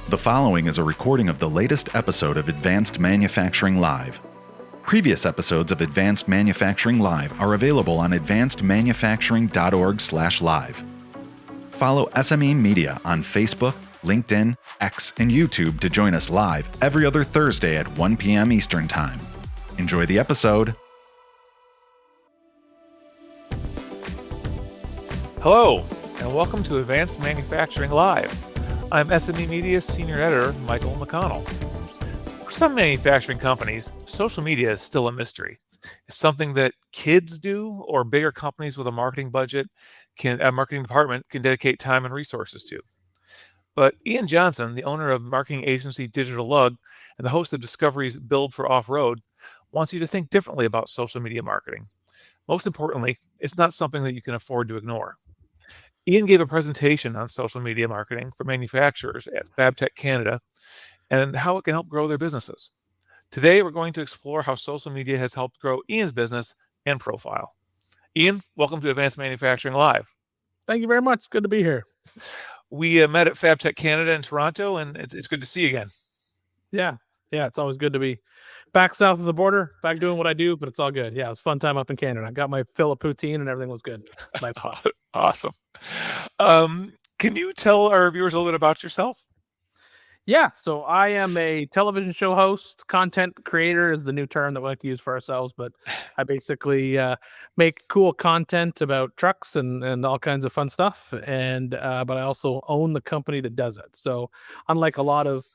The following is a recording of the latest episode of Advanced Manufacturing Live. Previous episodes of Advanced Manufacturing Live are available on advancedmanufacturing.org/live. Follow SME Media on Facebook, LinkedIn, X, and YouTube to join us live every other Thursday at 1 p.m. Eastern Time. Enjoy the episode. Hello, and welcome to Advanced Manufacturing Live. I'm SME Media Senior Editor Michael McConnell. For some manufacturing companies, social media is still a mystery. It's something that kids do, or bigger companies with a marketing department can dedicate time and resources to. But Ian Johnson, the owner of marketing agency Digital Lug and the host of Discovery's Build for Off-Road, wants you to think differently about social media marketing. Most importantly, it's not something that you can afford to ignore. Ian gave a presentation on social media marketing for manufacturers at Fabtech Canada and how it can help grow their businesses. Today, we're going to explore how social media has helped grow Ian's business and profile. Ian, welcome to Advanced Manufacturing Live. Thank you very much. Good to be here. We met at Fabtech Canada in Toronto, and it's good to see you again. Yeah, it's always good to be back south of the border, back doing what I do, but it's all good. Yeah, it was a fun time up in Canada. I got my fill of poutine and everything was good. Awesome. Can you tell our viewers a little bit about yourself? Yeah, so I am a television show host. Content creator is the new term that we like to use for ourselves, but I basically make cool content about trucks and all kinds of fun stuff. And but I also own the company that does it. So unlike a lot of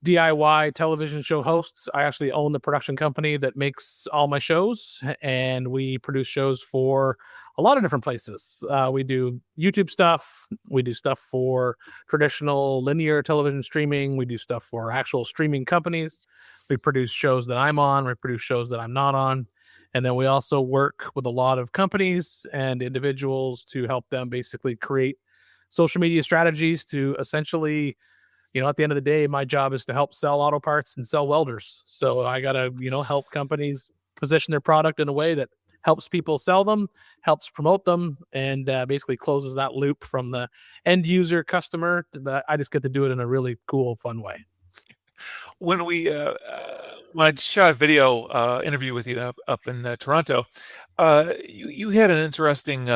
DIY television show hosts, I actually own the production company that makes all my shows, and we produce shows for a lot of different places. We do YouTube stuff, we do stuff for traditional linear television streaming, we do stuff for actual streaming companies, we produce shows that I'm on, we produce shows that I'm not on, and then we also work with a lot of companies and individuals to help them basically create social media strategies to essentially, at the end of the day, my job is to help sell auto parts and sell welders. So I got to, help companies position their product in a way that helps people sell them, helps promote them, and basically closes that loop from the end user customer. But I just get to do it in a really cool, fun way. When I shot a video interview with you up in Toronto, you had an interesting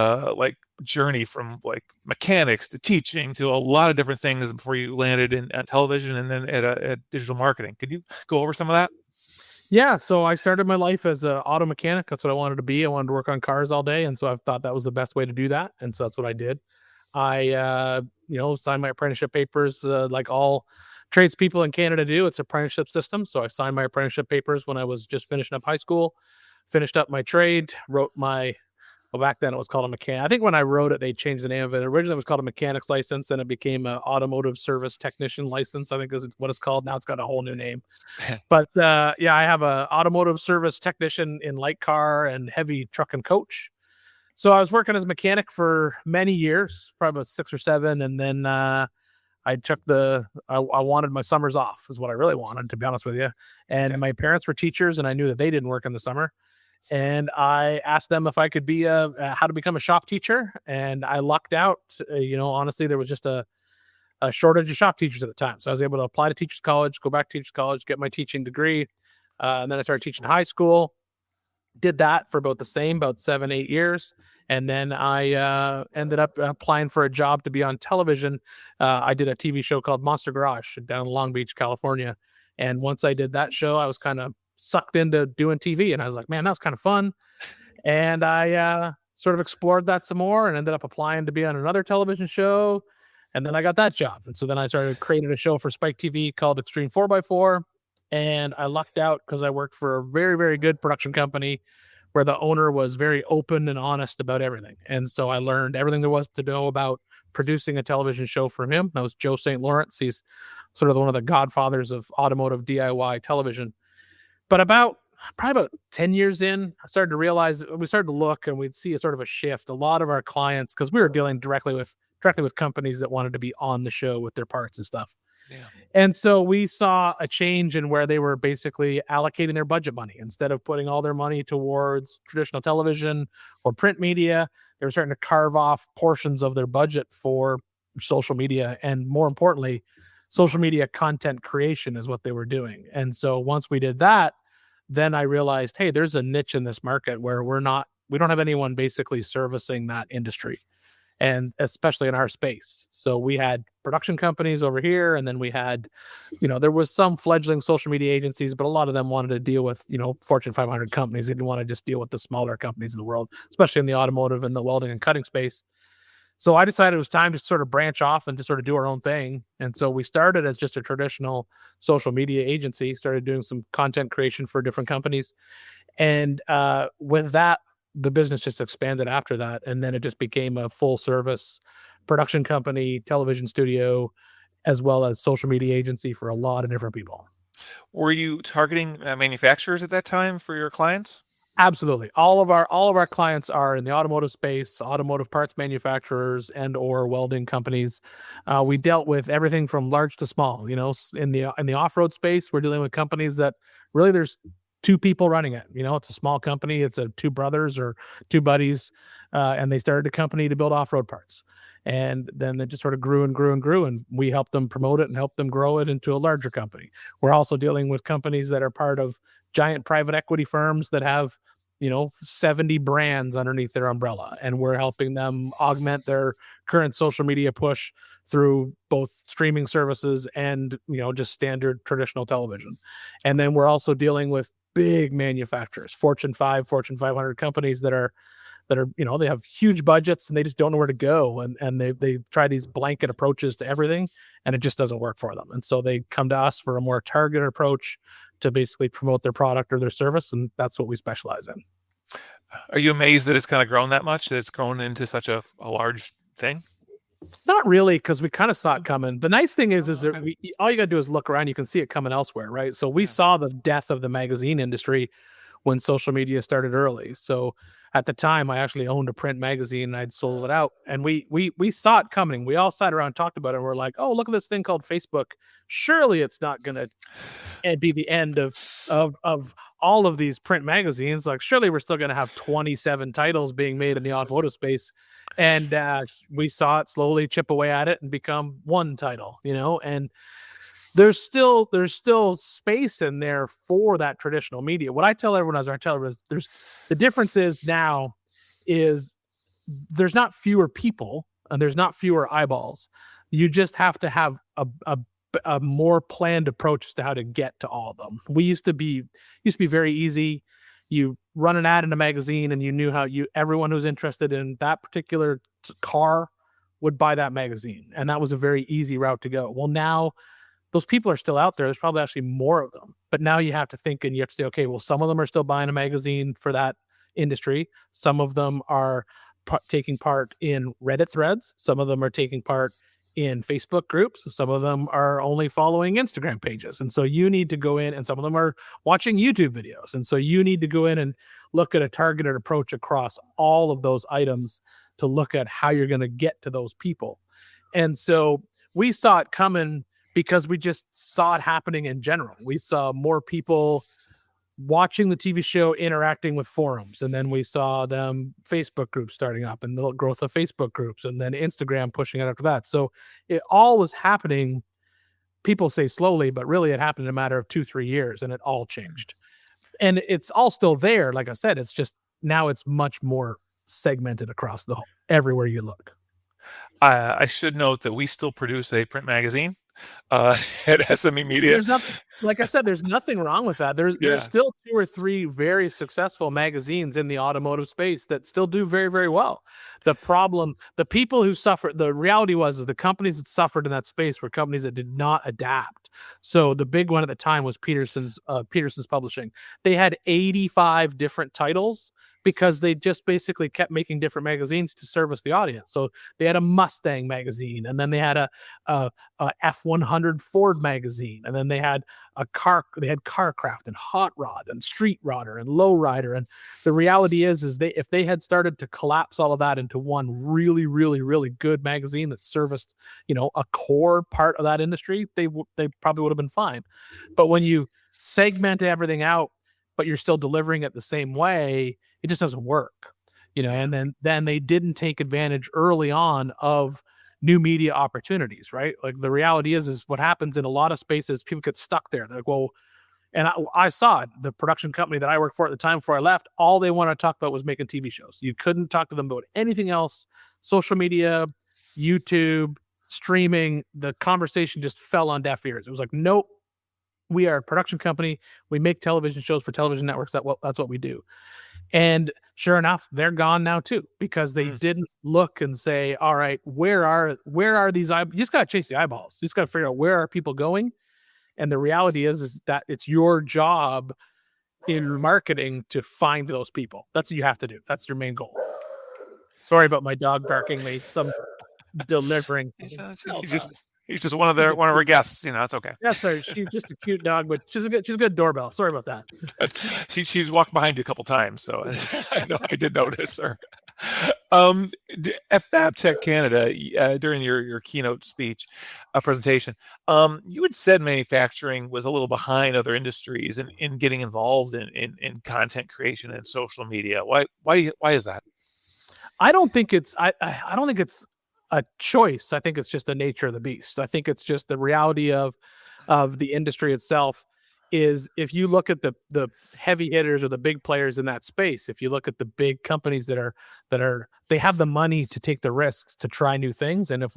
journey from like mechanics to teaching to a lot of different things before you landed in television and then at digital marketing. Could you go over some of that? Yeah, so I started my life as an auto mechanic. That's what I wanted to be. I wanted to work on cars all day, and so I thought that was the best way to do that, and so that's what I did. I signed my apprenticeship papers like all tradespeople in Canada do. It's an apprenticeship system, so I signed my apprenticeship papers when I was just finishing up high school, finished up my trade, wrote my back then it was called a mechanic. I think when I wrote it, they changed the name of it. Originally, it was called a mechanic's license, and it became an automotive service technician license. I think this is what it's called now. It's got a whole new name. But I have an automotive service technician in light car and heavy truck and coach. So I was working as a mechanic for many years, probably about 6 or 7, and then I took I wanted my summers off, is what I really wanted, to be honest with you. And my parents were teachers, and I knew that they didn't work in the summer. And I asked them if I could be how to become a shop teacher, and I lucked out. Honestly, there was just a shortage of shop teachers at the time, so I was able to apply to teachers college, go back to teachers college, get my teaching degree, and then I started teaching high school. Did that for about 7-8 years, and then I ended up applying for a job to be on television. I did a TV show called Monster Garage down in Long Beach, California, and once I did that show, I was kind of sucked into doing TV, and I was like, man, that was kind of fun. And I sort of explored that some more and ended up applying to be on another television show, and then I got that job. And so then I started creating a show for Spike TV called Extreme 4x4, and I lucked out because I worked for a very, very good production company where the owner was very open and honest about everything. And so I learned everything there was to know about producing a television show from him. That was Joe St. Lawrence. He's sort of one of the godfathers of automotive DIY television. But probably about 10 years in, I started to realize, we started to look and we'd see a sort of a shift. A lot of our clients, because we were dealing directly with companies that wanted to be on the show with their parts and stuff. Yeah. And so we saw a change in where they were basically allocating their budget money. Instead of putting all their money towards traditional television or print media, they were starting to carve off portions of their budget for social media, and more importantly, social media content creation is what they were doing. And so once we did that, then I realized, hey, there's a niche in this market where we don't have anyone basically servicing that industry, and especially in our space. So we had production companies over here, and then we had, there was some fledgling social media agencies, but a lot of them wanted to deal with, Fortune 500 companies. They didn't want to just deal with the smaller companies of the world, especially in the automotive and the welding and cutting space. So I decided it was time to sort of branch off and to sort of do our own thing. And so we started as just a traditional social media agency, started doing some content creation for different companies. And with that, the business just expanded after that. And then it just became a full service production company, television studio, as well as social media agency for a lot of different people. Were you targeting manufacturers at that time for your clients? Absolutely. All of our clients are in the automotive space, automotive parts manufacturers and or welding companies. We dealt with everything from large to small. In the off-road space, we're dealing with companies that really there's two people running it. It's a small company. It's two brothers or two buddies, and they started a company to build off-road parts. And then it just sort of grew and grew and grew, and we helped them promote it and help them grow it into a larger company. We're also dealing with companies that are part of giant private equity firms that have 70 brands underneath their umbrella, and we're helping them augment their current social media push through both streaming services and just standard traditional television. And then we're also dealing with big manufacturers, Fortune 500 companies that are they have huge budgets and they just don't know where to go, and they try these blanket approaches to everything, and it just doesn't work for them. And so they come to us for a more targeted approach to basically promote their product or their service, and that's what we specialize in. Are you amazed that it's kind of grown that much, that it's grown into such a large thing? Not really, because we kind of saw it coming. The nice thing is that all you got to do is look around. You can see it coming elsewhere, right? So we saw the death of the magazine industry when social media started early. So at the time, I actually owned a print magazine and I'd sold it out, and we saw it coming. We all sat around and talked about it, and we're like, oh, look at this thing called Facebook. Surely it's not going to be the end of all of these print magazines. Like, surely we're still going to have 27 titles being made in the automotive space. And we saw it slowly chip away at it and become one title, and there's still space in there for that traditional media. What I tell everyone as I tell everyone is the difference is now is there's not fewer people and there's not fewer eyeballs. You just have to have a more planned approach as to how to get to all of them. We used to be very easy. You run an ad in a magazine and you knew how everyone who's interested in that particular car would buy that magazine. And that was a very easy route to go. Well, now those people are still out there. There's probably actually more of them, but now you have to think and you have to say, okay, well, some of them are still buying a magazine for that industry. Some of them are taking part in Reddit threads. Some of them are taking part in Facebook groups. Some of them are only following Instagram pages. And so you need to go in, and some of them are watching YouTube videos. And so you need to go in and look at a targeted approach across all of those items to look at how you're going to get to those people. And so we saw it coming because we just saw it happening in general. We saw more people watching the TV show, interacting with forums, and then we saw them Facebook groups starting up and the growth of Facebook groups, and then Instagram pushing it after that. So it all was happening. People say slowly, but really it happened in a matter of 2-3 years, and it all changed. And it's all still there. Like I said, it's just now it's much more segmented across everywhere you look. I should note that we still produce a print magazine at SME Media. Like I said, there's nothing wrong with that. There's still 2 or 3 very successful magazines in the automotive space that still do very, very well. The people who suffered, the reality was the companies that suffered in that space were companies that did not adapt. So the big one at the time was Peterson's Publishing. They had 85 different titles because they just basically kept making different magazines to service the audience. So they had a Mustang magazine, and then they had a F100 Ford magazine, and then they had Carcraft and Hot Rod and Street Rodder and Low Rider. And the reality is if they had started to collapse all of that into one really, really, really good magazine that serviced, a core part of that industry, they probably would have been fine. But when you segment everything out, but you're still delivering it the same way, it just doesn't work, and then they didn't take advantage early on of new media opportunities, right? Like the reality is what happens in a lot of spaces, people get stuck there. They're like, well, and I saw it. The production company that I worked for at the time before I left, all they wanted to talk about was making TV shows. You couldn't talk to them about anything else. Social media, YouTube, streaming, the conversation just fell on deaf ears. It was like, nope, we are a production company. We make television shows for television networks. That's what we do. And sure enough, they're gone now too, because they didn't look and say, all right, where are these you just got to chase the eyeballs. You just got to figure out where are people going. And the reality is that it's your job in marketing to find those people. That's what you have to do. That's your main goal. Sorry about my dog barking me. Some delivering. He's just one of our guests. It's okay. Yes, sir. She's just a cute dog, but she's a good doorbell. Sorry about that. She's walked behind you a couple times, so I know I did notice her. At FabTech Canada, during your keynote speech presentation, you had said manufacturing was a little behind other industries in getting involved in content creation and social media. Why is that? I don't think it's a choice. I think it's just the nature of the beast. I think it's just the reality of the industry itself. Is if you look at the heavy hitters or the big players in that space, if you look at the big companies that they have the money to take the risks to try new things, and if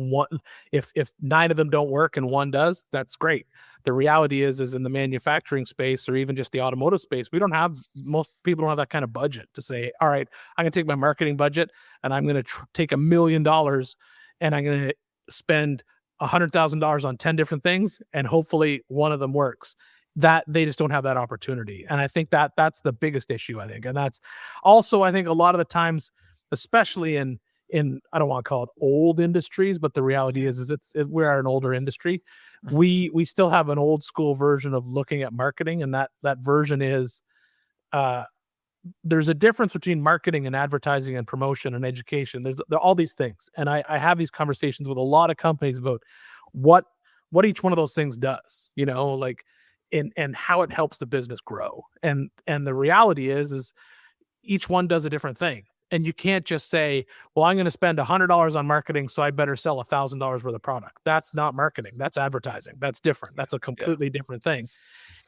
9 of them don't work and 1 does, that's great. The reality is in the manufacturing space or even just the automotive space, most people don't have that kind of budget to say, all right, I'm gonna take my marketing budget and I'm gonna take $1 million and I'm gonna spend $100,000 on 10 different things and hopefully one of them works. That they just don't have that opportunity. And I think that's the biggest issue, I think. And that's also, I think a lot of the times, especially in I don't want to call it old industries, but the reality is we are an older industry. We still have an old school version of looking at marketing. And that version is there's a difference between marketing and advertising and promotion and education. There are all these things. And I have these conversations with a lot of companies about what each one of those things does, like, and how it helps the business grow. And the reality is each one does a different thing. And you can't just say, well, I'm going to spend $100 on marketing, so I better sell $1,000 worth of product. That's not marketing. That's advertising. That's different. That's a completely different thing.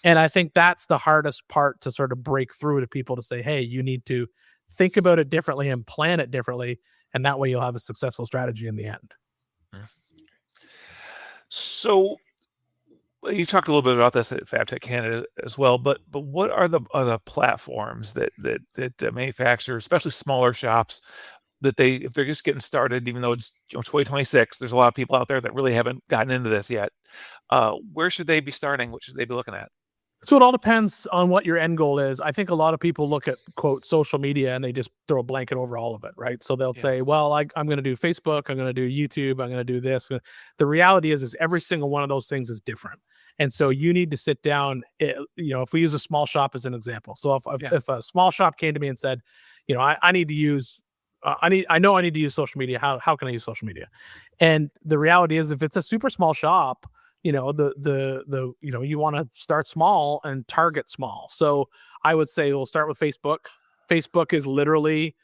And I think that's the hardest part to sort of break through to people to say, hey, you need to think about it differently and plan it differently. And that way you'll have a successful strategy in the end. So you talked a little bit about this at FabTech Canada as well, but what are the platforms that manufacturers, especially smaller shops, if they're just getting started, even though it's 2026, there's a lot of people out there that really haven't gotten into this yet. Where should they be starting? What should they be looking at? So it all depends on what your end goal is. I think a lot of people look at, quote, social media and they just throw a blanket over all of it, right? So they'll say, well, I'm going to do Facebook, I'm going to do YouTube, I'm going to do this. The reality is every single one of those things is different. And so you need to sit down, if we use a small shop as an example. So if a small shop came to me and said, I need to use I need to use social media. How can I use social media? And the reality is if it's a super small shop, you want to start small and target small. So I would say we'll start with Facebook. Facebook is literally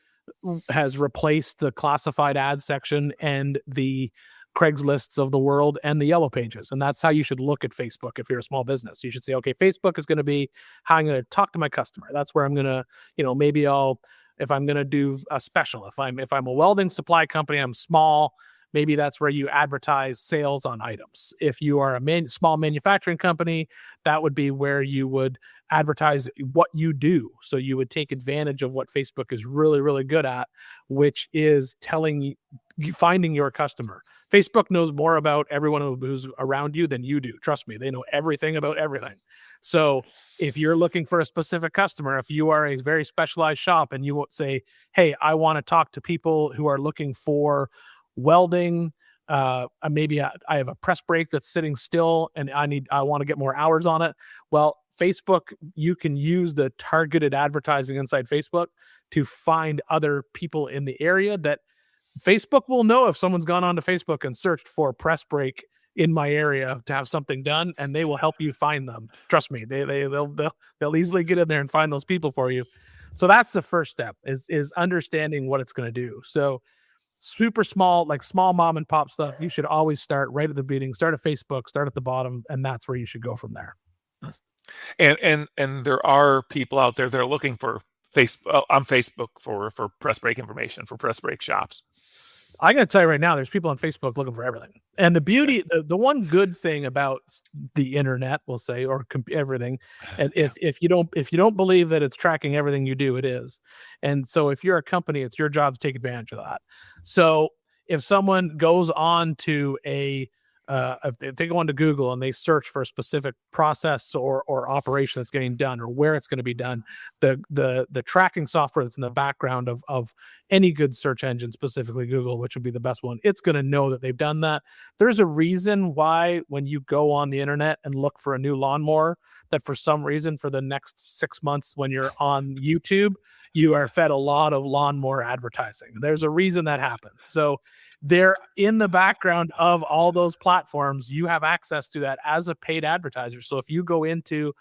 has replaced the classified ad section and the Craigslists of the world and the Yellow Pages. And that's how you should look at Facebook if you're a small business. You should say, okay, Facebook is going to be how I'm going to talk to my customer. That's where I'm going to, maybe if I'm going to do a special, if I'm a welding supply company, I'm small, maybe that's where you advertise sales on items. If you are a small manufacturing company, that would be where you would advertise what you do. So you would take advantage of what Facebook is really, really good at, which is finding your customer. Facebook knows more about everyone who's around you than you do. Trust me, they know everything about everything. So if you're looking for a specific customer, if you are a very specialized shop and you say, hey, I want to talk to people who are looking for welding, maybe I have a press brake that's sitting still and I want to get more hours on it. Well, Facebook, you can use the targeted advertising inside Facebook to find other people in the area that Facebook will know if someone's gone onto Facebook and searched for press brake in my area to have something done, and they will help you find them. Trust me, they'll easily get in there and find those people for you. So that's the first step is understanding what it's going to do. So super small, like small mom and pop stuff, you should always start right at the beginning, start at Facebook, start at the bottom, and that's where you should go from there. And there are people out there that are looking for on Facebook for press break information, for press break shops. I got to tell you right now, there's people on Facebook looking for everything. And the beauty, the one good thing about the internet, we'll say, or everything, and if you don't believe that it's tracking everything you do, it is. And so if you're a company, it's your job to take advantage of that. So if someone goes on to if they go onto Google and they search for a specific process or operation that's getting done or where it's going to be done, the tracking software that's in the background of any good search engine, specifically Google, which would be the best one, it's going to know that they've done that. There's a reason why when you go on the internet and look for a new lawnmower, that for some reason for the next 6 months when you're on YouTube, you are fed a lot of lawnmower advertising. There's a reason that happens. So they're in the background of all those platforms. You have access to that as a paid advertiser. So if you go into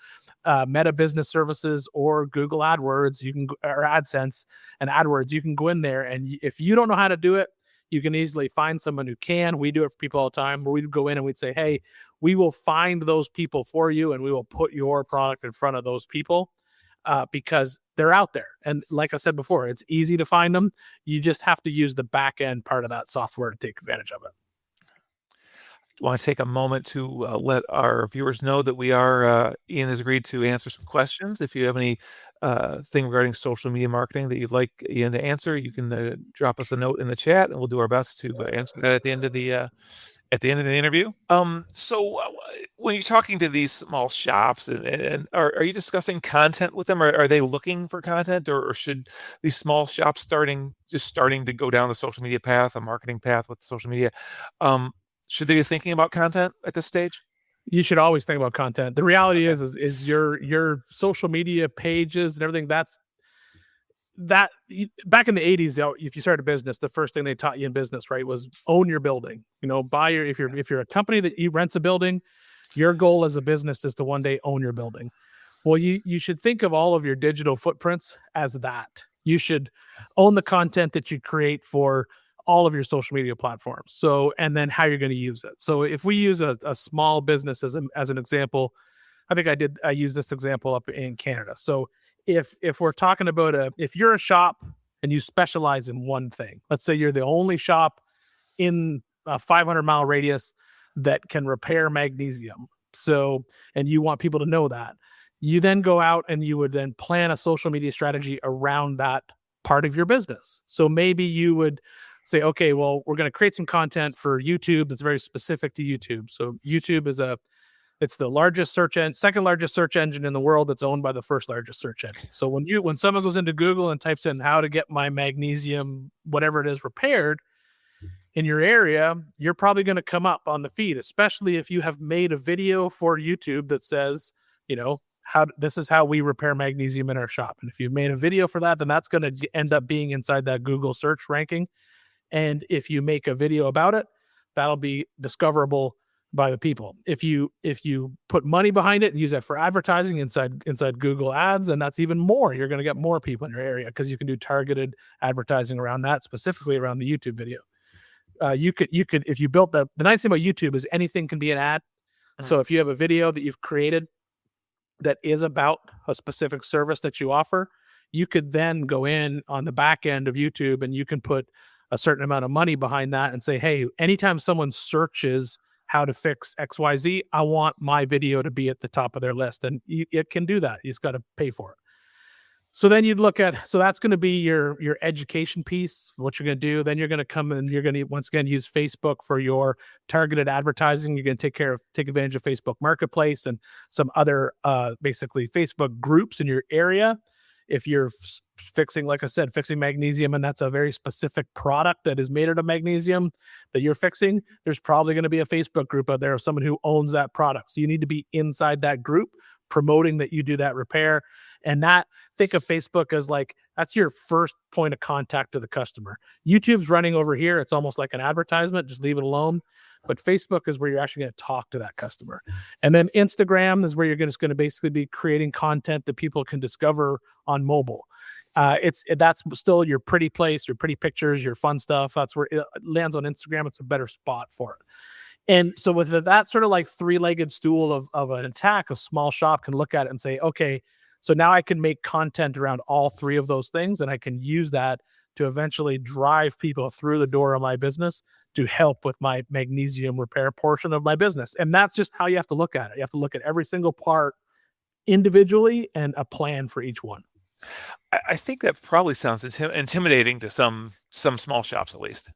Meta Business Services or Google AdWords, or AdSense and AdWords, you can go in there, and if you don't know how to do it, you can easily find someone who can. We do it for people all the time, where we'd go in and we'd say, hey, we will find those people for you, and we will put your product in front of those people. Because they're out there. And like I said before, it's easy to find them. You just have to use the back end part of that software to take advantage of it. I want to take a moment to let our viewers know that Ian has agreed to answer some questions. If you have any thing regarding social media marketing that you'd like Ian to answer, you can drop us a note in the chat, and we'll do our best to answer that at the end of the interview. So when you're talking to these small shops, and are you discussing content with them? Or are they looking for content, or should these small shops starting to go down the social media path, a marketing path with social media, should they be thinking about content at this stage? You should always think about content. The reality is your social media pages and everything, that back in the 80s, if you started a business, the first thing they taught you in business, right, was own your building. If you're a company that rents a building, your goal as a business is to one day own your building. Well, you should think of all of your digital footprints as that. You should own the content that you create for all of your social media platforms. So, and then how you're going to use it. So if we use a small business as an example, I think I used this example up in Canada. So if we're talking about if you're a shop and you specialize in one thing, let's say you're the only shop in a 500-mile radius that can repair magnesium. So, and you want people to know that, you then go out and you would then plan a social media strategy around that part of your business. So maybe you would say, okay, well, we're going to create some content for YouTube that's very specific to YouTube. So YouTube it's the second largest search engine in the world that's owned by the first largest search engine. So when someone goes into Google and types in how to get my magnesium, whatever it is, repaired in your area, you're probably going to come up on the feed, especially if you have made a video for YouTube that says, this is how we repair magnesium in our shop. And if you've made a video for that, then that's going to end up being inside that Google search ranking. And if you make a video about it, that'll be discoverable by the people. If you put money behind it and use that for advertising inside Google Ads, and that's even more. You're going to get more people in your area because you can do targeted advertising around that, specifically around the YouTube video. You could if you built the nice thing about YouTube is anything can be an ad. So if you have a video that you've created that is about a specific service that you offer, you could then go in on the back end of YouTube and you can put a certain amount of money behind that and say, hey, anytime someone searches how to fix XYZ, I want my video to be at the top of their list. And it can do that. You just got to pay for it. So then you'd look at, so that's going to be your education piece, what you're going to do. Then you're going to come and you're going to, once again, use Facebook for your targeted advertising. You're going to take advantage of Facebook Marketplace and some other, basically Facebook groups in your area. If you're fixing, like I said, fixing magnesium, and that's a very specific product that is made out of magnesium that you're fixing, there's probably going to be a Facebook group out there of someone who owns that product. So you need to be inside that group promoting that you do that repair. And think of Facebook as like That's your first point of contact to the customer. YouTube's running over here. It's almost like an advertisement. Just leave it alone. But Facebook is where you're actually going to talk to that customer. And then Instagram is where you're just going to basically be creating content that people can discover on mobile. That's still your pretty place, your pretty pictures, your fun stuff. That's where it lands on Instagram. It's a better spot for it. And so with that sort of like three-legged stool of an attack, a small shop can look at it and say, okay, so now I can make content around all three of those things, and I can use that to eventually drive people through the door of my business to help with my magnesium repair portion of my business. And that's just how you have to look at it. You have to look at every single part individually and a plan for each one. I think that probably sounds intimidating to some small shops, at least.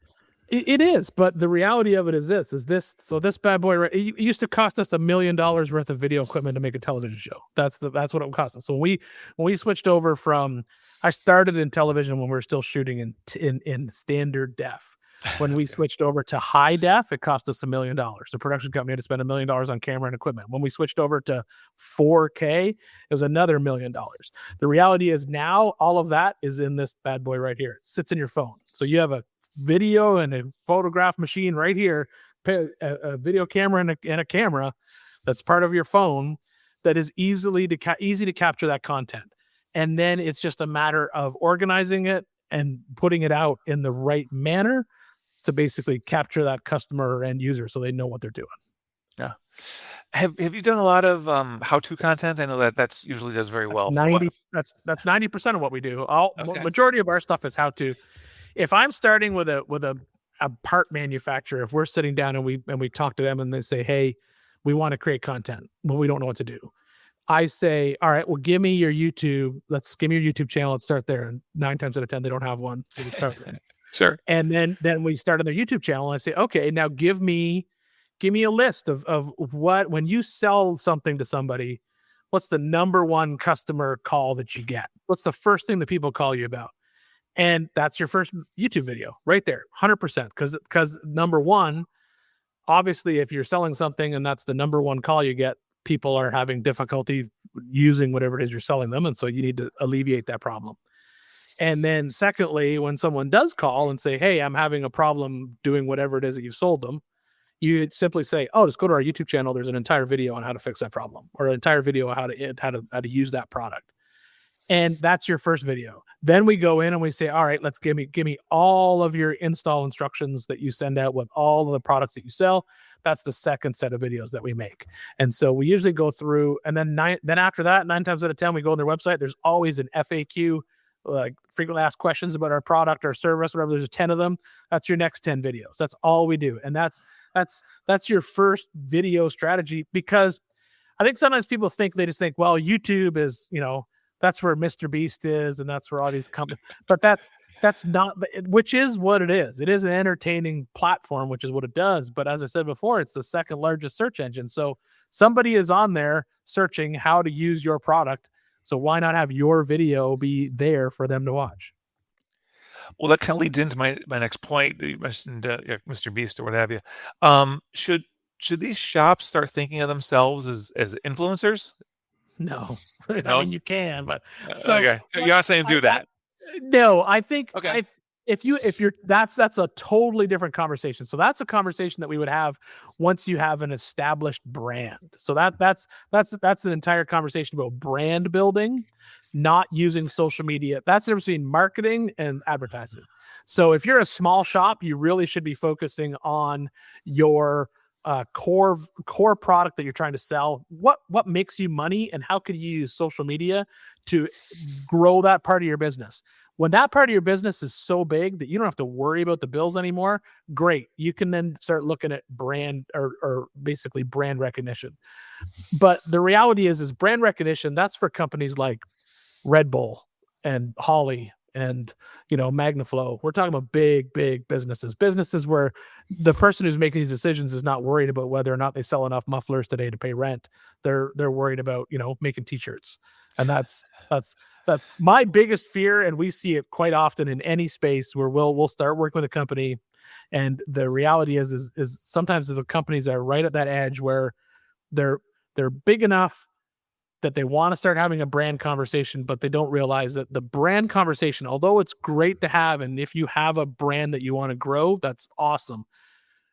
It is, but the reality of it is this. So this bad boy, it used to cost us $1 million worth of video equipment to make a television show. That's what it would cost us. So when we switched over from, I started in television when we were still shooting in standard def. When we switched over to high def, it cost us $1 million. The production company had to spend $1 million on camera and equipment. When we switched over to 4K, it was another $1 million. The reality is now all of that is in this bad boy right here. It sits in your phone. So you have a video and a photograph machine right here, a video camera and a camera that's part of your phone that is easy to capture that content. And then it's just a matter of organizing it and putting it out in the right manner to basically capture that customer or end user so they know what they're doing. Yeah. Have you done a lot of how-to content? I know that's usually does very well. That's 90% of what we do. Majority of our stuff is how-to. If I'm starting with a part manufacturer, if we're sitting down and we talk to them and they say, hey, we want to create content, but we don't know what to do. I say, all right, well, give me your YouTube. Give me your YouTube channel. Let's start there. And 9 times out of 10, they don't have one. So we start there. Sure. And then we start on their YouTube channel and I say, okay, now give me a list of what, when you sell something to somebody, what's the number one customer call that you get? What's the first thing that people call you about? And that's your first YouTube video right there, 100%. Because number one, obviously, if you're selling something and that's the number one call you get, people are having difficulty using whatever it is you're selling them. And so you need to alleviate that problem. And then secondly, when someone does call and say, hey, I'm having a problem doing whatever it is that you've sold them, you simply say, oh, just go to our YouTube channel. There's an entire video on how to fix that problem, or an entire video on how to use that product. And that's your first video. Then we go in and we say, all right, let's give me all of your install instructions that you send out with all of the products that you sell. That's the second set of videos that we make. And so we usually go through, and then after that, 9 times out of 10, we go on their website. There's always an FAQ, like frequently asked questions about our product, our service, whatever. There's 10 of them. That's your next 10 videos. That's all we do. And that's your first video strategy, because I think sometimes people they just think, well, YouTube is, that's where Mr. Beast is, and that's where all these companies. But that's not, which is what it is. It is an entertaining platform, which is what it does. But as I said before, it's the second largest search engine. So somebody is on there searching how to use your product. So why not have your video be there for them to watch? Well, that kind of leads into my next point. You mentioned Mr. Beast or what have you. Should these shops start thinking of themselves as influencers? No. No? I mean, you can, but okay. You're not saying do that. No, I think okay. If you're that's a totally different conversation. So that's a conversation that we would have once you have an established brand. So that's an entire conversation about brand building, not using social media. That's the difference between marketing and advertising. So if you're a small shop, you really should be focusing on your core product that you're trying to sell. What makes you money, and how could you use social media to grow that part of your business? When that part of your business is so big that you don't have to worry about the bills anymore, great. You can then start looking at brand or basically brand recognition. But the reality is brand recognition, that's for companies like Red Bull and Holley and Magnaflow. We're talking about big businesses where the person who's making these decisions is not worried about whether or not they sell enough mufflers today to pay rent. They're worried about making t-shirts. And that's my biggest fear, and we see it quite often in any space where we'll start working with a company, and the reality is sometimes the companies are right at that edge where they're big enough that they want to start having a brand conversation, but they don't realize that the brand conversation, although it's great to have, and if you have a brand that you want to grow, that's awesome.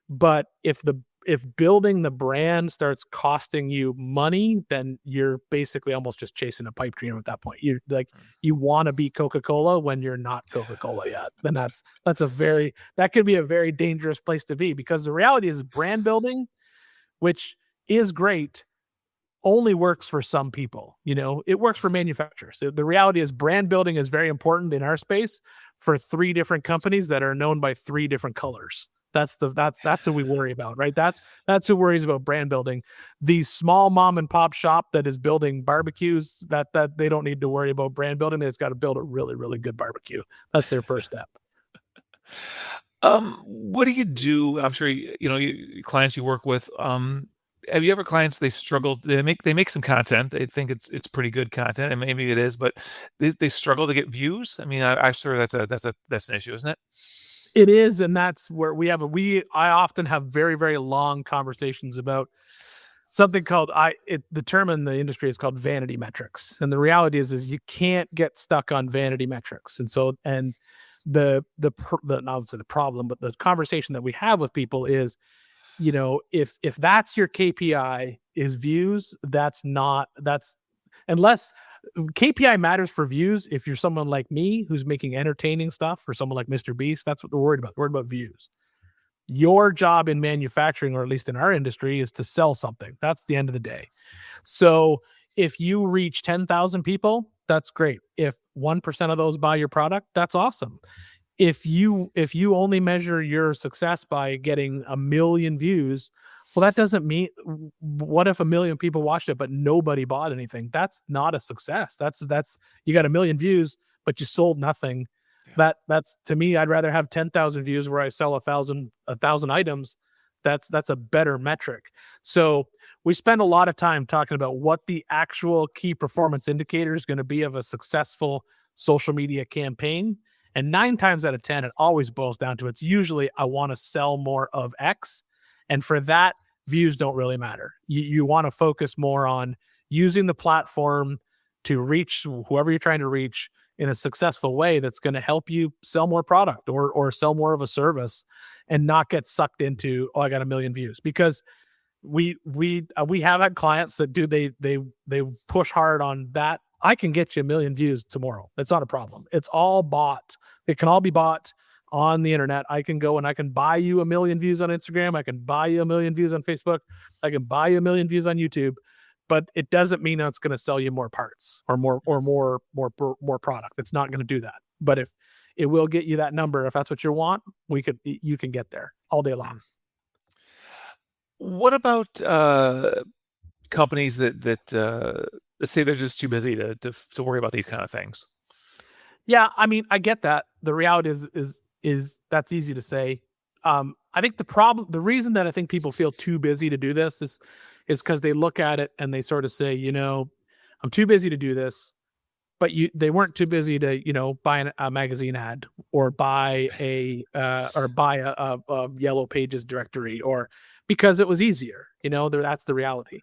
But if building the brand starts costing you money, then you're basically almost just chasing a pipe dream at that point. You're like, you want to be Coca-Cola when you're not Coca-Cola yet. Then that could be a very dangerous place to be, because the reality is brand building, which is great, only works for some people. It works for manufacturers. The reality is brand building is very important in our space for 3 different companies that are known by 3 different colors. That's who we worry about, right? That's who worries about brand building. The small mom and pop shop that is building barbecues, that they don't need to worry about brand building. They just got to build a really, really good barbecue. That's their first step. What do you do? I'm sure clients you work with. Have you ever clients, they struggle, they make some content, they think it's pretty good content, and maybe it is, but they struggle to get views? I mean, I'm sure that's an issue, isn't it? It is, and that's where I often have very, very long conversations about something called the term in the industry is called vanity metrics. And the reality is you can't get stuck on vanity metrics. And so, not obviously the problem, but the conversation that we have with people is, if that's your KPI is views, unless KPI matters for views. If you're someone like me who's making entertaining stuff, or someone like Mr. Beast, that's what they're worried about. They're worried about views. Your job in manufacturing, or at least in our industry, is to sell something. That's the end of the day. So if you reach 10,000 people, that's great. If 1% of those buy your product, that's awesome. If you only measure your success by getting 1 million views, well, that doesn't mean, what if 1 million people watched it but nobody bought anything? That's not a success. That's you got 1 million views but you sold nothing. Yeah. That's to me, I'd rather have 10,000 views where I sell 1,000 items. That's a better metric. So we spend a lot of time talking about what the actual key performance indicator is going to be of a successful social media campaign. And 9 times out of 10, it always boils down to, it's usually, I want to sell more of X. And for that, views don't really matter. You want to focus more on using the platform to reach whoever you're trying to reach in a successful way that's going to help you sell more product or sell more of a service, and not get sucked into, I got 1 million views. Because we have had clients that they push hard on that. I can get you 1 million views tomorrow. It's not a problem. It's all bought. It can all be bought on the internet. I can go and I can buy you 1 million views on Instagram. I can buy you 1 million views on Facebook. I can buy you 1 million views on YouTube, but it doesn't mean that it's going to sell you more parts or more product. It's not going to do that. But if it will get you that number, if that's what you want, you can get there all day long. What about companies that say they're just too busy to worry about these kind of things? Yeah, I mean, I get that. The reality is that's easy to say. I think the reason that I think people feel too busy to do this is because they look at it and they sort of say, I'm too busy to do this, but they weren't too busy to, buy a magazine ad or buy a Yellow Pages directory, or because it was easier. That's the reality.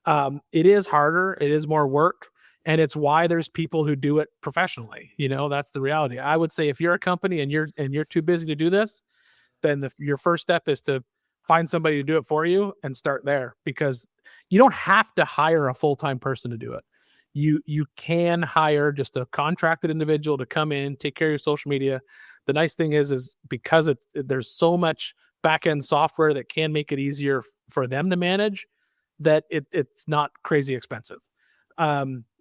It is harder. It is more work. And it's why there's people who do it professionally. That's the reality. I would say if you're a company and you're too busy to do this, then your first step is to find somebody to do it for you and start there, because you don't have to hire a full-time person to do it. You can hire just a contracted individual to come in, take care of your social media. The nice thing is because there's so much back-end software that can make it easier for them to manage, that it's not crazy expensive.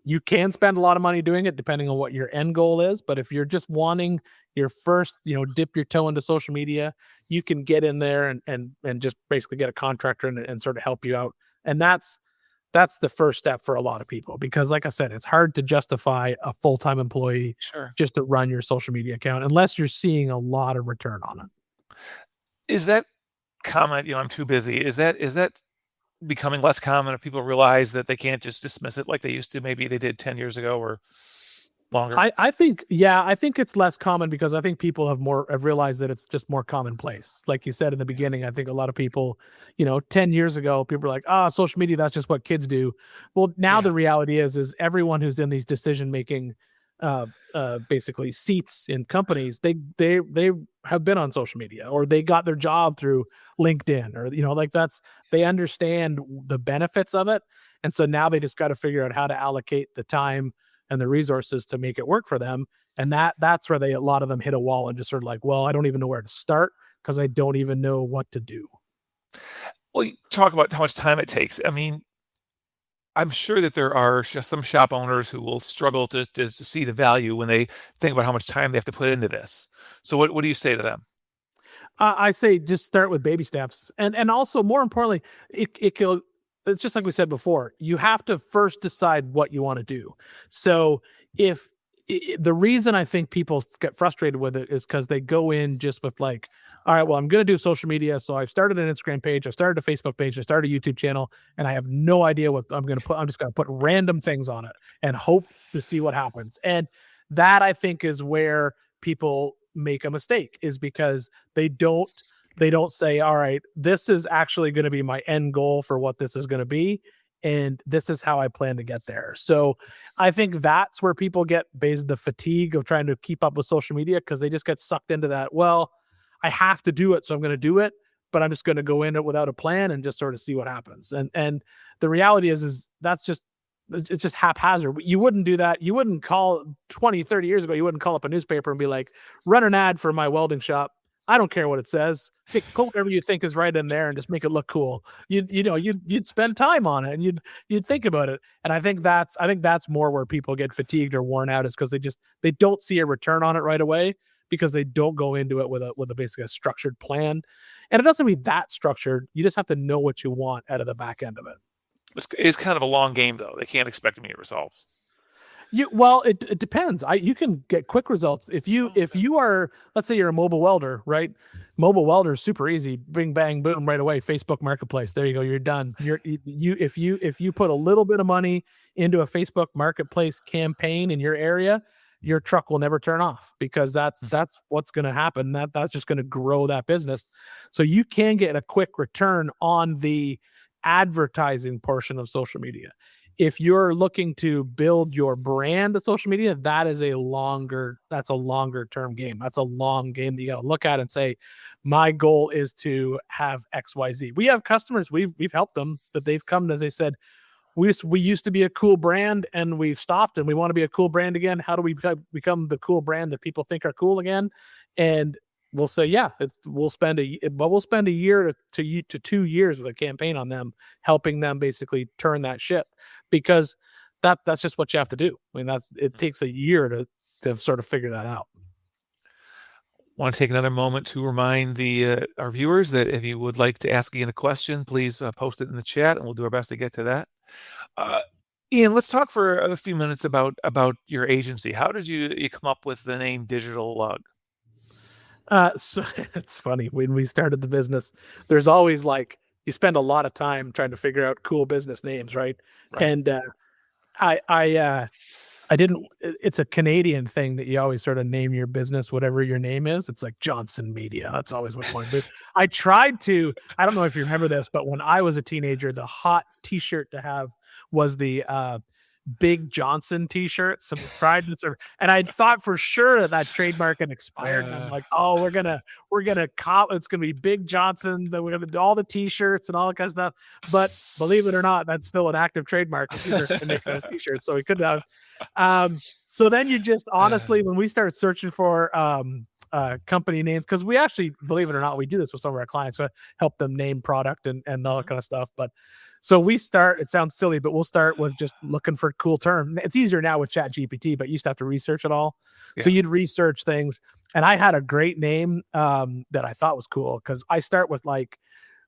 You can spend a lot of money doing it depending on what your end goal is. But if you're just wanting your first, dip your toe into social media, you can get in there and just basically get a contractor and sort of help you out. And that's the first step for a lot of people, because like I said, it's hard to justify a full-time employee just to run your social media account unless you're seeing a lot of return on it. Is that comment, I'm too busy, is that becoming less common if people realize that they can't just dismiss it like they used to, maybe they did 10 years ago? Or longer? I think it's less common because I think people have realized that it's just more commonplace. Like you said in the beginning, I think a lot of people, 10 years ago, people were like, social media, that's just what kids do. Well, now the reality is everyone who's in these decision-making basically seats in companies, they have been on social media, or they got their job through LinkedIn, or they understand the benefits of it. And so now they just got to figure out how to allocate the time and the resources to make it work for them. And that's where a lot of them hit a wall and just sort of like, well, I don't even know where to start because I don't even know what to do. Well, you talk about how much time it takes. I mean, I'm sure that there are some shop owners who will struggle to see the value when they think about how much time they have to put into this. So what do you say to them? I say just start with baby steps, and also more importantly, it's just like we said before. You have to first decide what you want to do. So if the reason I think people get frustrated with it is because they go in just with like, all right, well, I'm going to do social media. So I've started an Instagram page, I've started a Facebook page, I started a YouTube channel, and I have no idea what I'm going to put. I'm just going to put random things on it and hope to see what happens. And that, I think, is where people make a mistake, is because they don't say, all right, this is actually going to be my end goal for what this is going to be, and this is how I plan to get there. So I think that's where people get the fatigue of trying to keep up with social media, because they just get sucked into that. Well, I have to do it, so I'm going to do it, but I'm just going to go in it without a plan and just sort of see what happens. And the reality is it's just haphazard. You wouldn't do that. You wouldn't call 20, 30 years ago, you wouldn't call up a newspaper and be like, run an ad for my welding shop. I don't care what it says. Put whatever you think is right in there and just make it look cool. You'd spend time on it and you'd think about it. And I think that's more where people get fatigued or worn out, is because they don't see a return on it right away, because they don't go into it with a basically a structured plan. And it doesn't be that structured. You just have to know what you want out of the back end of it. It's kind of a long game, though. They can't expect immediate results. It depends. You can get quick results if you are, let's say you're a mobile welder, right? Mobile welder is super easy. Bing, bang, boom, right away. Facebook Marketplace. There you go. You're done. If you put a little bit of money into a Facebook Marketplace campaign in your area, your truck will never turn off, because that's what's going to happen. That's just going to grow that business. So you can get a quick return on the advertising portion of social media. If you're looking to build your brand of social media, that's a longer term game. That's a long game that you got to look at and say, my goal is to have XYZ. We have customers, we've helped them, that they've come as they said, we used to be a cool brand and we've stopped, and we want to be a cool brand again. How do we become the cool brand that people think are cool again? And we'll say, we'll spend a year to 2 years with a campaign on them, helping them basically turn that ship, because that's just what you have to do. I mean, it takes a year to sort of figure that out. Want to take another moment to remind our viewers that if you would like to ask Ian a question, please post it in the chat, and we'll do our best to get to that. Ian, let's talk for a few minutes about your agency. How did you come up with the name Digital Lug? So it's funny, when we started the business, there's always you spend a lot of time trying to figure out cool business names, right? And I didn't. It's a Canadian thing that you always sort of name your business whatever your name is. It's like Johnson Media. That's always what point. But I tried to. I don't know if you remember this, but when I was a teenager, the hot T-shirt to have was the Big Johnson T-shirt. So and I thought for sure that trademark had expired. And I'm like, oh, we're gonna it's gonna be Big Johnson. That we're gonna do all the T-shirts and all that kind of stuff. But believe it or not, that's still an active trademark to make those T-shirts. So we could have. So then you just honestly, when we started searching for company names, because we actually, believe it or not, we do this with some of our clients, we help them name product and all that kind of stuff. But so it sounds silly, but we'll start with just looking for cool terms. It's easier now with ChatGPT, but you used to have to research it all. Yeah. So you'd research things, and I had a great name that I thought was cool, because I start with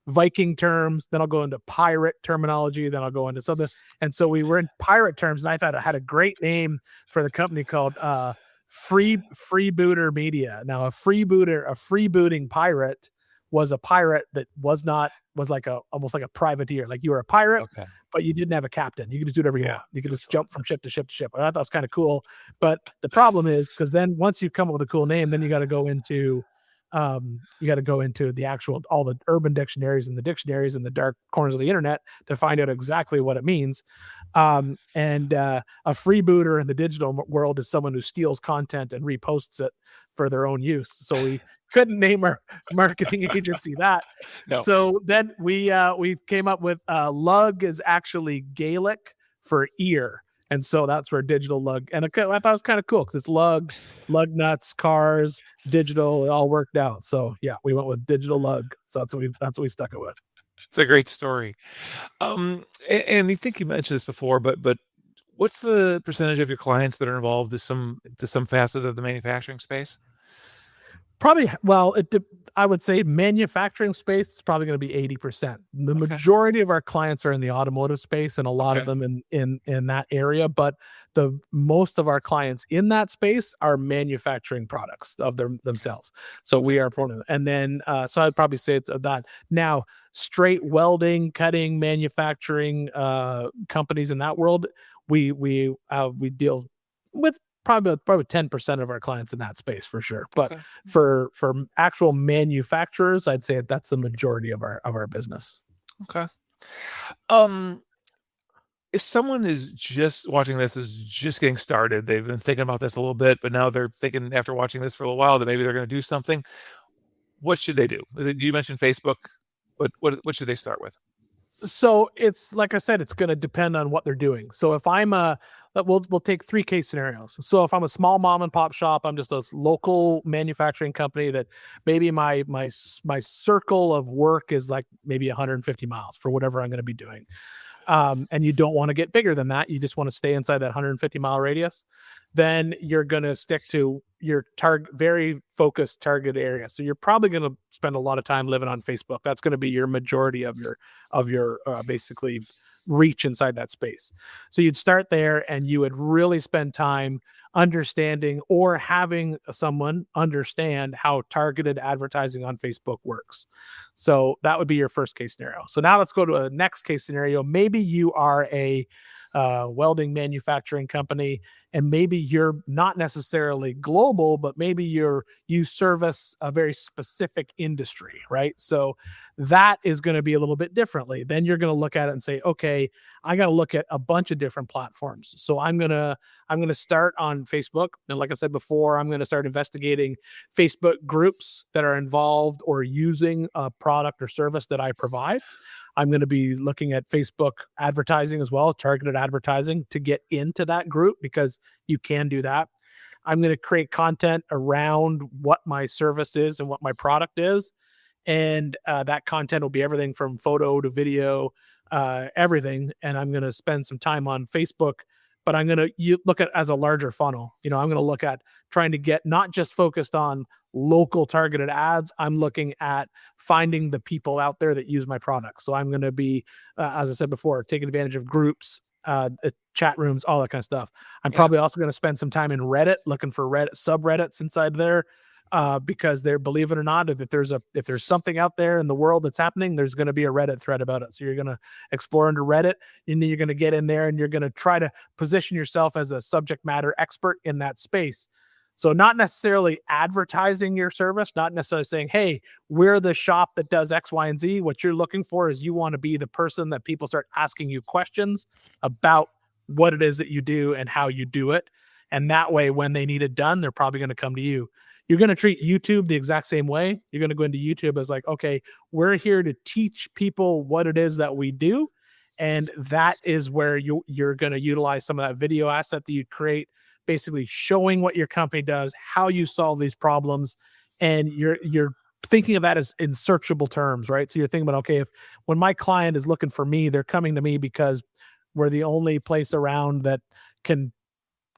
Viking terms, then I'll go into pirate terminology, then I'll go into something. And so we were in pirate terms, and I thought I had a great name for the company called Freebooter Media. Now, a freebooting pirate was a pirate that was almost like a privateer. Like, you were a pirate, okay, but you didn't have a captain. You could just do whatever you want. You could just jump from ship to ship to ship. I thought that was kind of cool. But the problem is, because then once you come up with a cool name, then you got to go into the actual, all the urban dictionaries and the dictionaries in the dark corners of the internet to find out exactly what it means. A freebooter in the digital world is someone who steals content and reposts it for their own use. So we couldn't name our marketing agency that. No. So then we came up with lug is actually Gaelic for ear. And so that's where digital lug, and I thought it was kind of cool because it's lug nuts, cars, digital, it all worked out. So yeah, we went with digital lug. So that's what we stuck it with. It's a great story. And I think you mentioned this before, but what's the percentage of your clients that are involved to some facet of the manufacturing space? Probably, well, I would say manufacturing space is probably going to be 80%. The majority of our clients are in the automotive space, and a lot of them in that area. But the most of our clients in that space are manufacturing products of themselves. So we are proponent. And then, so I'd probably say it's that. Now, straight welding, cutting, manufacturing companies in that world, we deal with probably 10% of our clients in that space for sure. But for actual manufacturers, I'd say that's the majority of our business. Okay. If someone is just watching this, is just getting started, they've been thinking about this a little bit, but now they're thinking after watching this for a little while that maybe they're going to do something. What should they do? You mentioned Facebook, but what should they start with? So it's like I said, it's going to depend on what they're doing. So if I'm we'll take 3 case scenarios. So if I'm a small mom and pop shop, I'm just a local manufacturing company that maybe my circle of work is like maybe 150 miles for whatever I'm going to be doing. And you don't want to get bigger than that. You just want to stay inside that 150 mile radius. Then you're going to stick to your very focused target area. So you're probably going to spend a lot of time living on Facebook. That's going to be your majority of your basically reach inside that space. So you'd start there, and you would really spend time understanding or having someone understand how targeted advertising on Facebook works. So that would be your first case scenario. So now let's go to a next case scenario. Maybe you are a welding manufacturing company, and maybe you're not necessarily global, but maybe you service a very specific industry, right? So that is going to be a little bit differently. Then you're going to look at it and say, okay, I got to look at a bunch of different platforms. So I'm going to start on Facebook. And like I said before, I'm going to start investigating Facebook groups that are involved or using a product or service that I provide. I'm going to be looking at Facebook advertising as well, targeted advertising, to get into that group, because you can do that. I'm going to create content around what my service is and what my product is. And that content will be everything from photo to video, everything. And I'm going to spend some time on Facebook, but I'm going to look at it as a larger funnel. I'm going to look at trying to get not just focused on local targeted ads. I'm looking at finding the people out there that use my product. So I'm going to be, as I said before, taking advantage of groups, chat rooms, all that kind of stuff. I'm probably also going to spend some time in Reddit, looking for Reddit subreddits inside there, because believe it or not, if there's something out there in the world that's happening, there's going to be a Reddit thread about it. So you're going to explore into Reddit, and then you're going to get in there, and you're going to try to position yourself as a subject matter expert in that space. So not necessarily advertising your service, not necessarily saying, hey, we're the shop that does X, Y, and Z. What you're looking for is you want to be the person that people start asking you questions about what it is that you do and how you do it. And that way, when they need it done, they're probably going to come to you. You're going to treat YouTube the exact same way. You're going to go into YouTube as like, okay, we're here to teach people what it is that we do. And that is where you're going to utilize some of that video asset that you create, basically showing what your company does, how you solve these problems. And you're thinking of that as in searchable terms, right? So you're thinking about, okay, when my client is looking for me, they're coming to me because we're the only place around that can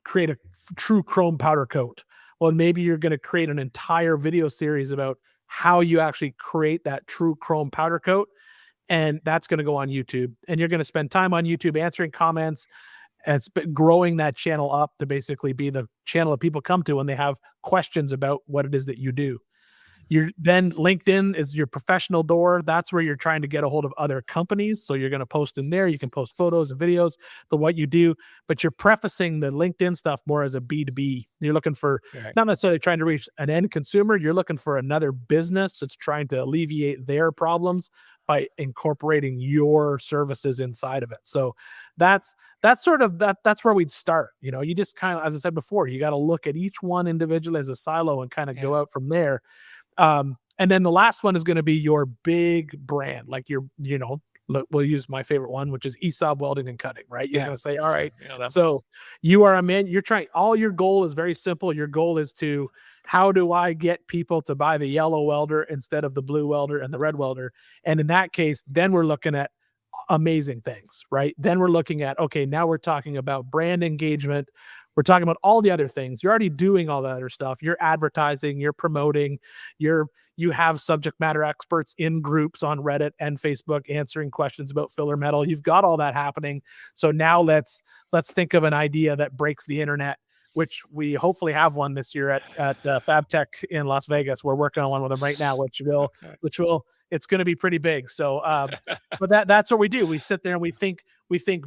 create a true chrome powder coat. Well, maybe you're going to create an entire video series about how you actually create that true chrome powder coat. And that's going to go on YouTube. And you're going to spend time on YouTube answering comments. And it's growing that channel up to basically be the channel that people come to when they have questions about what it is that you do. Then LinkedIn is your professional door. That's where you're trying to get a hold of other companies. So you're going to post in there. You can post photos and videos of what you do, but you're prefacing the LinkedIn stuff more as a B2B. You're looking for not necessarily trying to reach an end consumer. You're looking for another business that's trying to alleviate their problems by incorporating your services inside of it. So that's sort of that's where we'd start. You just kind of, as I said before, you got to look at each one individually as a silo and kind of go out from there. And then the last one is going to be your big brand, like we'll use my favorite one, which is ESAB Welding and Cutting, right? You're going to say, all right, so you are a man, all your goal is very simple. Your goal is how do I get people to buy the yellow welder instead of the blue welder and the red welder? And in that case, then we're looking at amazing things, right? Then we're looking at, okay, now we're talking about brand engagement. We're talking about all the other things. You're already doing all that other stuff. You're advertising, you're promoting, you have subject matter experts in groups on Reddit and Facebook answering questions about filler metal. You've got all that happening. So now let's think of an idea that breaks the internet, which we hopefully have one this year at FabTech in Las Vegas. We're working on one with them right now, which will it's going to be pretty big. So, but that's what we do. We sit there and we think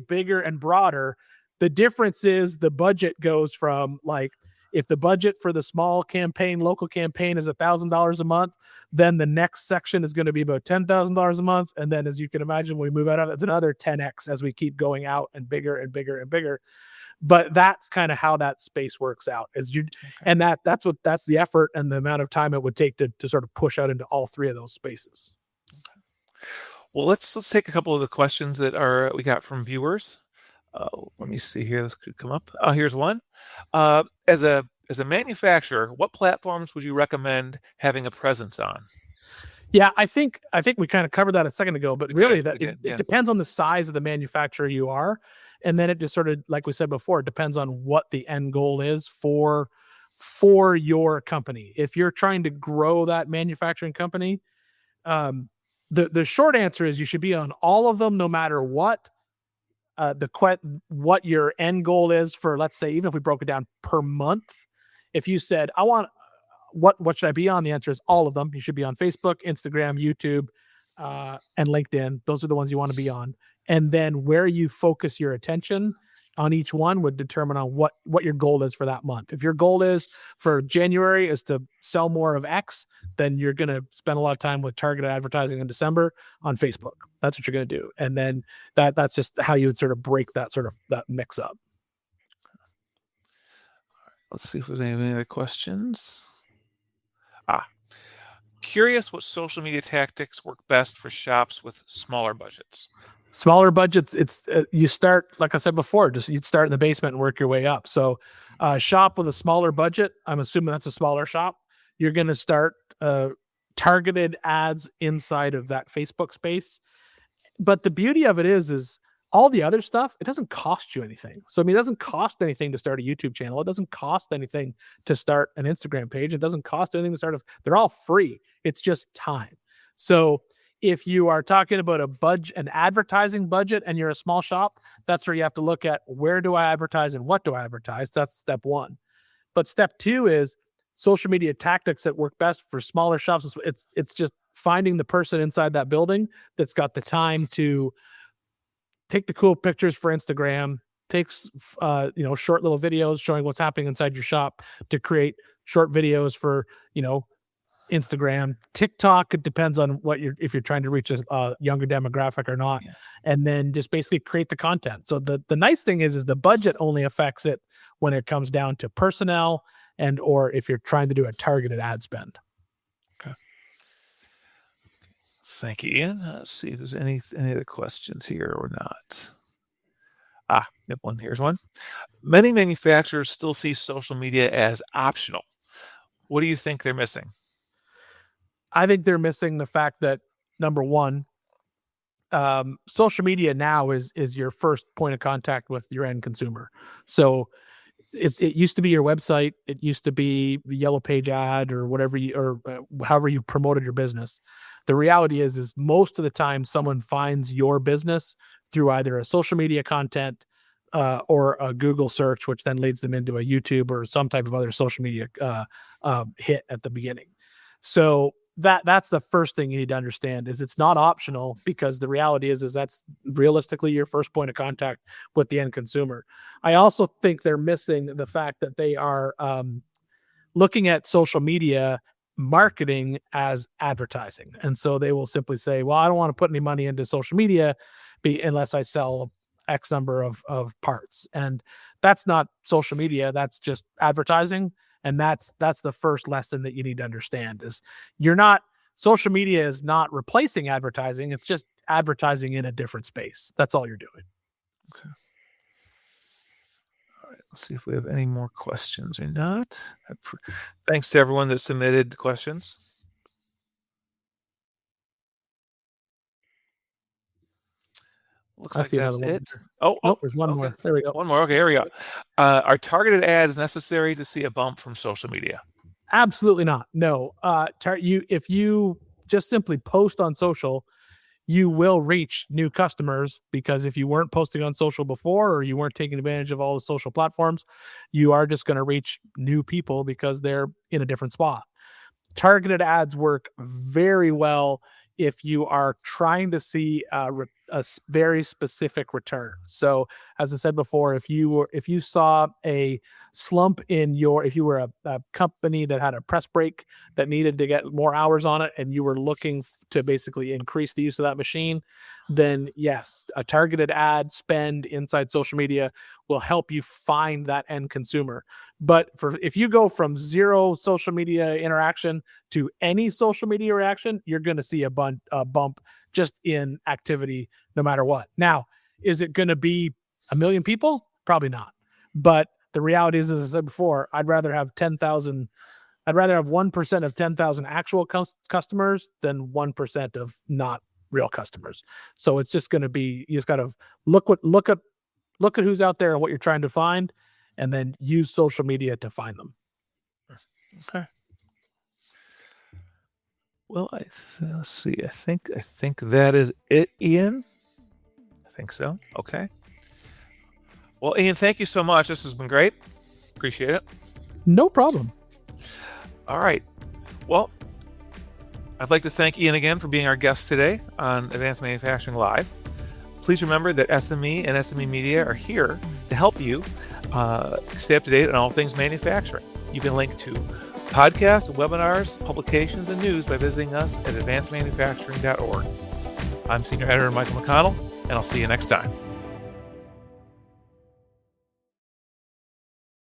bigger and broader. The difference is the budget goes from, like, if the budget for the small campaign, local campaign is $1,000 a month, then the next section is going to be about $10,000 a month. And then, as you can imagine, when we move out of it, it's another 10x as we keep going out and bigger and bigger and bigger. But that's kind of how that space works out. And that's the effort and the amount of time it would take to sort of push out into all three of those spaces. Well, let's take a couple of the questions that we got from viewers. Let me see here. This could come up. Oh, here's one. As a manufacturer, what platforms would you recommend having a presence on? Yeah, I think we kind of covered that a second ago, but really it depends on the size of the manufacturer you are. And then it just sort of, like we said before, it depends on what the end goal is for your company. If you're trying to grow that manufacturing company, the short answer is you should be on all of them, no matter what. What your end goal is for, let's say, even if we broke it down per month, if you said, I want, what should I be on? The answer is all of them. You should be on Facebook, Instagram, YouTube, and LinkedIn. Those are the ones you want to be on. And then where you focus your attention on each one would determine on what your goal is for that month. If your goal is for January is to sell more of X, then you're going to spend a lot of time with targeted advertising in December on Facebook. That's what you're going to do. And then that's just how you would sort of break that mix up. Let's see if there's any other questions. Curious what social media tactics work best for shops with smaller budgets. Smaller budgets, it's you start, like I said before, you'd start in the basement and work your way up. So shop with a smaller budget, I'm assuming that's a smaller shop. You're going to start targeted ads inside of that Facebook space. But the beauty of it is all the other stuff, it doesn't cost you anything. So, I mean, it doesn't cost anything to start a YouTube channel. It doesn't cost anything to start an Instagram page. It doesn't cost anything to start they're all free. It's just time. So if you are talking about an advertising budget and you're a small shop, that's where you have to look at, where do I advertise and what do I advertise? That's step one. But step two is social media tactics that work best for smaller shops. It's just finding the person inside that building that's got the time to take the cool pictures for Instagram, takes short little videos showing what's happening inside your shop, to create short videos for Instagram, TikTok. It depends on if you're trying to reach a younger demographic or not. Yeah. And then just basically create the content. So the nice thing is the budget only affects it when it comes down to personnel or if you're trying to do a targeted ad spend. Okay. Thank you, Ian. Let's see if there's any other questions here or not. Yep, here's one. Many manufacturers still see social media as optional. What do you think they're missing? I think they're missing the fact that, number one, social media now is your first point of contact with your end consumer. So it used to be your website. It used to be the Yellow Page ad or whatever however you promoted your business. The reality is most of the time someone finds your business through either a social media content or a Google search, which then leads them into a YouTube or some type of other social media hit at the beginning. So that's the first thing you need to understand is it's not optional, because the reality is that's realistically your first point of contact with the end consumer. I also think they're missing the fact that they are looking at social media marketing as advertising. And so they will simply say, well, I don't want to put any money into social media unless I sell X number of parts. And that's not social media. That's just advertising. And that's the first lesson that you need to understand is social media is not replacing advertising. It's just advertising in a different space. That's all you're doing. Okay. All right. Let's see if we have any more questions or not. Thanks to everyone that submitted questions. Looks like that's it. Oh, there's one more. There we go. One more. Okay, here we go. Are targeted ads necessary to see a bump from social media? Absolutely not. No. If you just simply post on social, you will reach new customers, because if you weren't posting on social before, or you weren't taking advantage of all the social platforms, you are just going to reach new people because they're in a different spot. Targeted ads work very well if you are trying to see a very specific return. So as I said before, if you saw a slump if you were a company that had a press break that needed to get more hours on it, and you were looking to basically increase the use of that machine, then yes, a targeted ad spend inside social media will help you find that end consumer. But if you go from zero social media interaction to any social media reaction, you're going to see a bump just in activity no matter what. Now, is it going to be 1 million people? Probably not. But the reality is, as I said before, I'd rather have 10,000. I'd rather have 1% of 10,000 actual customers than 1% of not real customers. So it's just going to be, you just got to look at who's out there and what you're trying to find, and then use social media to find them. Okay. Well, let's see. I think that is it, Ian. I think so. Okay. Well, Ian, thank you so much. This has been great. Appreciate it. No problem. All right. Well, I'd like to thank Ian again for being our guest today on Advanced Manufacturing Live. Please remember that SME and SME Media are here to help you stay up to date on all things manufacturing. You can link to podcasts, webinars, publications, and news by visiting us at advancedmanufacturing.org. I'm Senior Editor Michael McConnell, and I'll see you next time.